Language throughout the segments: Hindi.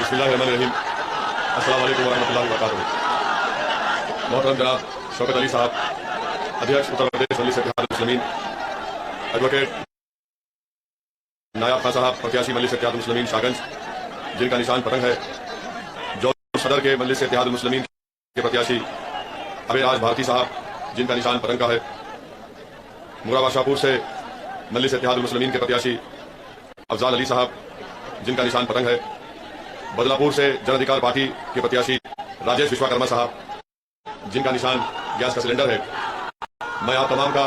बिस्मिल्लाहिर्रहमानिर्रहीम। अस्सलाम वालेकुम वरहमतुल्लाहि वबरकातुहू। मोहतरम जनाब शौकत अली साहब, अध्यक्ष उत्तर प्रदेश मजलिस इत्तेहाद मुस्लिमीन, एडवोकेट नायब खान साहब, प्रत्याशी मजलिस इत्तेहाद मुस्लिमीन शाहगंज, जिनका निशान पतंग है, जो सदर के मजलिस इत्तेहाद मुस्लिमीन के प्रत्याशी अबेराज भारती साहब, जिनका निशान पतंग का है, मुराबा शाहपुर से मजलिस इत्तेहाद मुस्लिमीन के प्रत्याशी अफजाल अली साहब, जिनका निशान पतंग है, बदलापुर से जन अधिकार पार्टी के प्रत्याशी राजेश विश्वकर्मा साहब, जिनका निशान गैस का सिलेंडर है। मैं आप तमाम का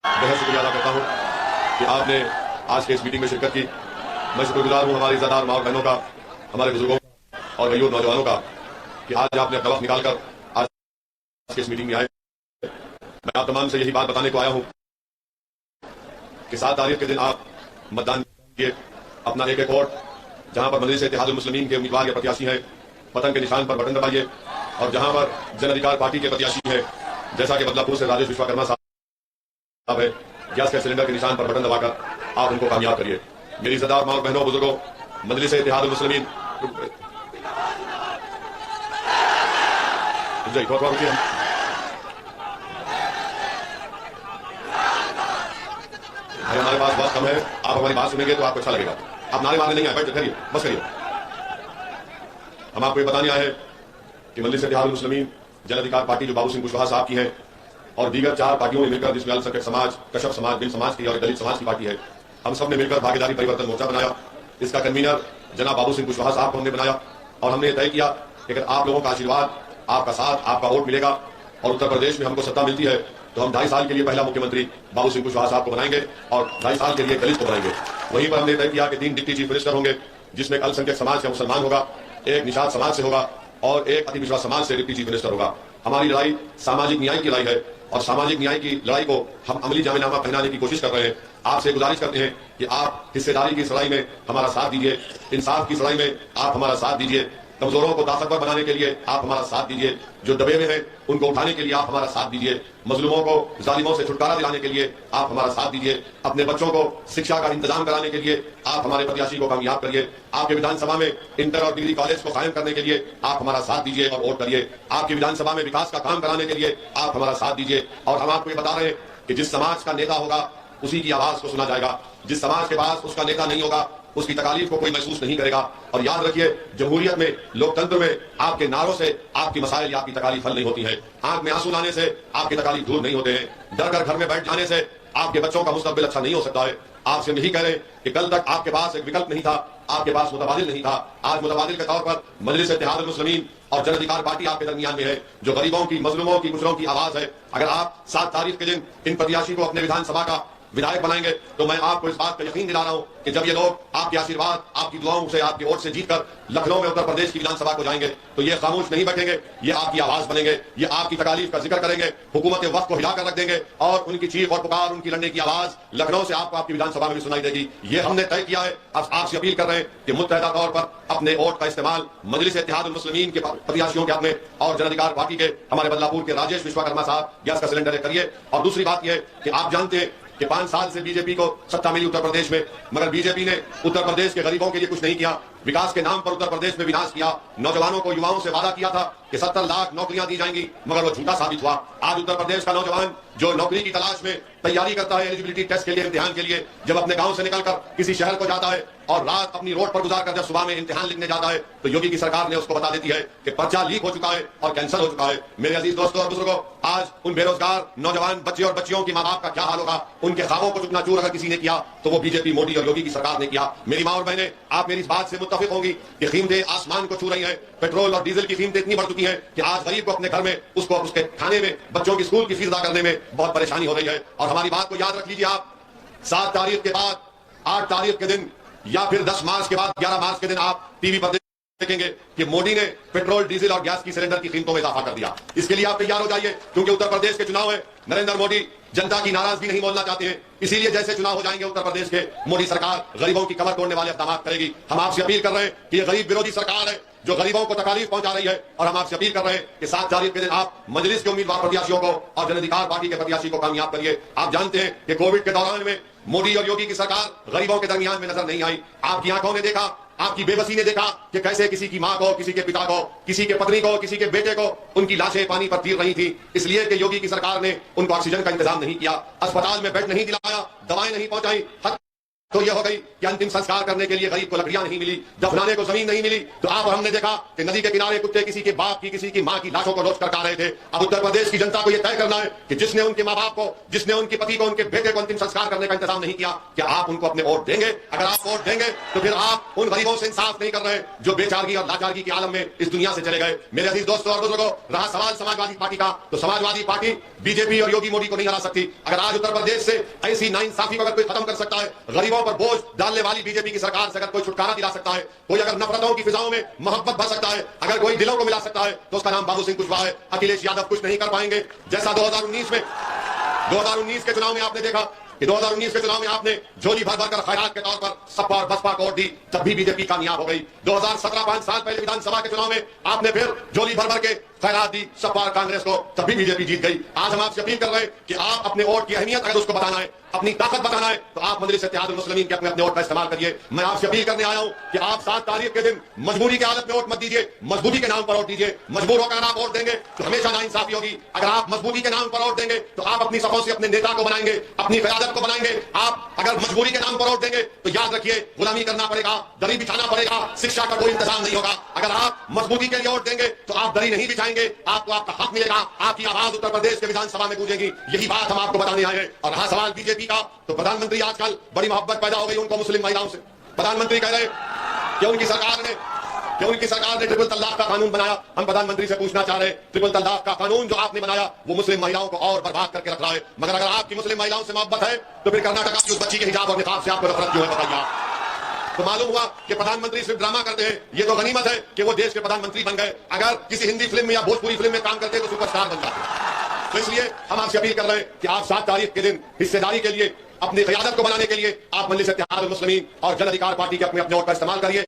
बेहद शुक्रिया अदा करता हूं कि आपने आज के इस मीटिंग में शिरकत की। मैं शुक्रगुजार हूं हमारी इज़्ज़तदार माँ और बहनों का, हमारे बुजुर्गों और गरीब नौजवानों का कि आज आपने अपना वक्त निकालकर आज के इस मीटिंग में आए। मैं आप तमाम से यही बात बताने को आया हूं कि 7 तारीख के दिन आप मतदान किए, अपना एक वोट जहां पर मजलिस इत्तेहादुल मुस्लिमीन के उम्मीदवार के प्रत्याशी हैं, पतंग के निशान पर बटन दबाइए, और जहां पर जन अधिकार पार्टी के प्रत्याशी हैं, जैसा कि बदलापुर से राजेश विश्वकर्मा साहब है, गैस के सिलेंडर के निशान पर बटन दबाकर आप उनको कामयाब करिए। मेरी इज़्ज़तदार माँ और बहनों, बुजुर्गों, मजलिस इत्तेहादुल मुस्लिमीन हमारे पास बहुत कम है, आप हमारी बात सुनेंगे तो आपको अच्छा लगेगा। आप नारे मारने नहीं आए, बैठ करिए, बस करिए। हम आपको ये बताने आए हैं कि मजलिस इत्तेहादुल मुस्लिमीन जन अधिकार पार्टी जो बाबू सिंह कुशवाहा साहब की है और दीगर 4 पार्टियों ने मिलकर, जिसमें अल्पसंख्यक समाज, कश्यप समाज, बिन समाज की और दलित समाज की पार्टी है, हम सब ने मिलकर भागीदारी परिवर्तन मोर्चा बनाया। इसका कन्वीनर जनाब बाबू सिंह कुशवाहा साहब को हमने बनाया और हमने तय किया कि अगर आप लोगों का आशीर्वाद, आपका साथ, आपका वोट मिलेगा और उत्तर प्रदेश में हमको सत्ता मिलती है तो हम 2.5 साल के लिए पहला मुख्यमंत्री बाबू सिंह कुशवाहा साहब को बनाएंगे और 2.5 साल के लिए दलित को बनाएंगे। वहीं पर हमने तय किया कि 3 डिप्टी चीफ मिनिस्टर होंगे, जिसमें एक अल्पसंख्यक समाज से मुसलमान होगा, एक निषाद समाज से होगा और एक अति पिछड़ा समाज से डिप्टी चीफ मिनिस्टर होगा। हमारी लड़ाई सामाजिक न्याय की लड़ाई है और सामाजिक न्याय की लड़ाई को हम अमली जामिनामा पहनाने की कोशिश कर रहे हैं। आपसे गुजारिश करते हैं कि आप हिस्सेदारी की लड़ाई में हमारा साथ दीजिए, इंसाफ की लड़ाई में आप हमारा साथ दीजिए, कमजोरों को ताकतवर बनाने के लिए आप हमारा साथ दीजिए, जो दबे हुए हैं उनको उठाने के लिए आप हमारा साथ दीजिए, मजलूमों को जालिमों से छुटकारा दिलाने के लिए आप हमारा साथ दीजिए, अपने बच्चों को शिक्षा का इंतजाम कराने के लिए आप हमारे प्रत्याशी को कामयाब करिए, आपके विधानसभा में इंटर और डिग्री कॉलेज को कायम करने के लिए आप हमारा साथ दीजिए और वोट करिए, आपकी विधानसभा में विकास का काम कराने के लिए आप हमारा साथ दीजिए। और हम आपको ये बता रहे हैं कि जिस समाज का नेता होगा उसी की आवाज को सुना जाएगा, जिस समाज के पास उसका नेता नहीं होगा उसकी तकालीफ को कोई महसूस नहीं करेगा। और याद रखिए, जमहूरियत में, लोकतंत्र में आपके नारों से आपकी मसाइल या आपकी तकालीफ हल नहीं होती है, आंख में आंसू लाने से आपकी तकालीफ दूर नहीं होते हैं, डर कर घर में बैठ जाने से आपके बच्चों का मुस्तकबिल अच्छा नहीं हो सकता है। आपसे यही कह रहे हैं कि कल तक आपके पास एक विकल्प नहीं था, आपके पास मुतबादिल नहीं था, आज मुतबादिल के तौर पर मजलिस इत्तेहादुल मुस्लिमीन और जन अधिकार पार्टी आपके दरमियान में है, जो गरीबों की, मजलूमों की, गुजरों की आवाज है। अगर आप 7 तारीख के दिन इन प्रत्याशी को अपने विधानसभा का विधायक बनाएंगे तो मैं आपको इस बात का यकीन दिला रहा हूं कि जब ये लोग आपके आशीर्वाद, आपकी दुआओं से, आपके वोट से जीतकर लखनऊ में उत्तर प्रदेश की विधानसभा को जाएंगे तो ये खामोश नहीं बैठेंगे, ये आपकी आवाज बनेंगे, ये आपकी तकालीफ का जिक्र करेंगे, हुकूमत वक्त को हिलाकर रख देंगे और उनकी चीख और पुकार, उनकी लड़ने की आवाज लखनऊ से आपको आपकी विधानसभा में भी सुनाई देगी। ये हमने तय किया है। अब आपसे अपील कर रहे हैं कि मुत्तहदा तौर पर अपने वोट का इस्तेमाल मजलिस इत्तेहादुल मुस्लिमीन के प्रत्याशियों के हक में और जन अधिकार पार्टी के हमारे बदलापुर के राजेश विश्वकर्मा साहब गैस का सिलेंडर करिए। और दूसरी बात यह है कि आप जानते हैं कि 5 साल से बीजेपी को सत्ता मिली उत्तर प्रदेश में, मगर बीजेपी ने उत्तर प्रदेश के गरीबों के लिए कुछ नहीं किया, विकास के नाम पर उत्तर प्रदेश में विनाश किया। नौजवानों को, युवाओं से वादा किया था कि 70 लाख नौकरियां दी जाएंगी, मगर वो झूठा साबित हुआ। आज उत्तर प्रदेश का नौजवान जो नौकरी की तलाश में तैयारी करता है, एलिजिबिलिटी टेस्ट के लिए, इम्तिहान के लिए, जब अपने गांव से निकलकर किसी शहर को जाता है और रात अपनी रोड पर गुजार कर जब सुबह में इम्तिहान लिखने जाता है तो योगी की सरकार ने उसको बता देती है कि पर्चा लीक हो चुका है और कैंसिल हो चुका है। मेरे अजीज दोस्तों और बुजुर्गों, आज उन बेरोजगार नौजवान बच्चे और बच्चियों की माँ बाप का क्या हाल होगा? उनके ख्वाबों को चुकनाचूर अगर किसी ने किया तो वो बीजेपी, मोदी और योगी की सरकार ने किया। मेरी माँ और बहनें, आप मेरी इस बात से मुत्तफिक होंगी कि कीमतें आसमान को छू रही हैं। पेट्रोल और डीजल की कीमतें इतनी बढ़ चुकी हैं कि आज गरीब को अपने घर में, उसको उसके खाने में, बच्चों की स्कूल की फीस अदा करने में बहुत परेशानी हो रही है। और हमारी बात को याद रख लीजिए, आप 7 तारीख के बाद 8 तारीख के दिन या फिर 10 मार्च के बाद 11 मार्च के दिन आप टीवी पर देखेंगे कि मोदी ने पेट्रोल, डीजल और गैस की सिलेंडर की कीमतों में इजाफा कर दिया। इसके लिए आप तैयार हो जाइए, क्योंकि उत्तर प्रदेश के चुनाव है। नरेंद्र मोदी जनता की नाराजगी नहीं मोलना चाहते हैं, इसीलिए जैसे चुनाव हो जाएंगे उत्तर प्रदेश के, मोदी सरकार गरीबों की कमर तोड़ने वाले इक़दाम करेगी। हम आपसे अपील कर रहे हैं कि ये गरीब विरोधी सरकार है जो गरीबों को तकलीफ पहुंचा रही है, और हम आपसे अपील कर रहे हैं कि 7 तारीख के दिन आप मजलिस के उम्मीदवार प्रत्याशियों को और जन अधिकार पार्टी के प्रत्याशी को कामयाब करिए। आप जानते हैं कि कोविड के दौरान में मोदी और योगी की सरकार गरीबों के दरमियान में नजर नहीं आई। आपकी आंखों ने देखा आपकी बेबसी ने देखा कि कैसे किसी की मां को, किसी के पिता को, किसी के पत्नी को, किसी के बेटे को उनकी लाशें पानी पर तीर रही थी, इसलिए कि योगी की सरकार ने उनको ऑक्सीजन का इंतजाम नहीं किया, अस्पताल में बेड नहीं दिलाया, दवाएं नहीं पहुंचाई। तो यह हो गई कि अंतिम संस्कार करने के लिए गरीब को लकड़ियां नहीं मिली, दफनाने को जमीन नहीं मिली। तो आप और हमने देखा कि नदी के किनारे कुत्ते किसी के बाप की, किसी की मां की लाशों को रोज कर खा रहे थे। अब उत्तर प्रदेश की जनता को यह तय करना है कि जिसने उनके मां बाप को, जिसने उनके पति को, उनके बेटे को अंतिम संस्कार करने का इंतजाम नहीं किया, क्या आप उनको अपने वोट देंगे? अगर आप वोट देंगे तो फिर आप उन गरीबों से इंसाफ नहीं कर रहे जो बेचारगी और लाचारगी के आलम में इस दुनिया से चले गए। मेरे अजीज दोस्तों और बुजुर्गों, रहा सवाल समाजवादी पार्टी का, तो समाजवादी पार्टी बीजेपी और योगी मोदी को नहीं हरा सकती। अगर आज उत्तर प्रदेश से ऐसी नाइंसाफी को अगर कोई खत्म कर सकता है, गरीबों पर बोझ डालने वाली बीजेपी की सरकार से अगर कोई छुटकारा दिला सकता है, कोई अगर नफरतों की फिजाओं में मोहब्बत भर सकता है, अगर कोई दिलों को मिला सकता है, तो उसका नाम बाबू सिंह कुशवाहा है। अखिलेश यादव कुछ नहीं कर पाएंगे। जैसा 2019 के चुनाव में आपने देखा कि 2019 के चुनाव में आपने झोली भर भर कर खैरात के तौर पर सपा और बसपा को वोट दी, तब भी बीजेपी कामयाब हो गई। 2017 5 साल पहले विधानसभा के चुनाव में आपने फिर झोली भर भर के खैरात दी सपा और कांग्रेस को, तब भी बीजेपी जीत गई। आज हम आपसे अपील कर रहे हैं कि आप अपने वोट की अहमियत अगर उसको बताना है, अपनी ताकत बताना है, तो आप मजलिस इत्तेहादुल मुस्लिमीन के अपने वोट का इस्तेमाल करिए। मैं आपसे अपील करने आया हूं कि आप 7 तारीख के दिन मजबूरी की हालत में वोट मत दीजिए, मजबूरी के नाम पर वोट दीजिए। मजबूर होकर आप वोट देंगे तो हमेशा नाइंसाफी होगी। अगर आप मजबूरी के नाम पर वोट देंगे तो आप अपनी सफों से अपने नेता को बनाएंगे, अपनी क़यादत को बनाएंगे। आप अगर मजबूरी के नाम पर वोट देंगे तो याद रखिए गुलामी करना पड़ेगा, दरी बिछाना पड़ेगा, शिक्षा का कोई इंतजाम नहीं होगा। अगर आप मजबूती के लिए वोट देंगे तो आप दरी नहीं बिछाएंगे, आपको आपका हक मिलेगा, आपकी आवाज उत्तर प्रदेश के विधानसभा में गूंजेगी। यही बात हम आपको बताने आए हैं। और रहा सवाल बीजेपी का, तो प्रधानमंत्री आजकल बड़ी मोहब्बत पैदा हो गई उनको मुस्लिम महिलाओं से। प्रधानमंत्री कह रहे कि उनकी सरकार ने ट्रिपल तलाक का कानून बनाया। हम प्रधानमंत्री से पूछना चाह रहे हैं, ट्रिपल तलाक का कानून जो आपने बनाया वो मुस्लिम महिलाओं को और बर्बाद करके रख रहा है। मगर अगर आपकी मुस्लिम महिलाओं से मोहब्बत है तो फिर कर्नाटक की उस बच्ची के हिजाब और निकाब से आपको नफरत क्यों है, बताइए। तो मालूम हुआ कि प्रधानमंत्री सिर्फ ड्रामा करते हैं। ये तो गनीमत है कि वो देश के प्रधानमंत्री बन गए। अगर किसी हिंदी फिल्म में या भोजपुरी फिल्म में काम करते तो सुपरस्टार बन जाते। तो इसलिए हम आपसे अपील कर रहे हैं कि आप 7 तारीख के दिन हिस्सेदारी के लिए, अपनी क़यादत को बनाने के लिए आप मजलिस इत्तेहादुल मुस्लिमीन और जन अधिकार पार्टी के अपने वोट का इस्तेमाल करिए।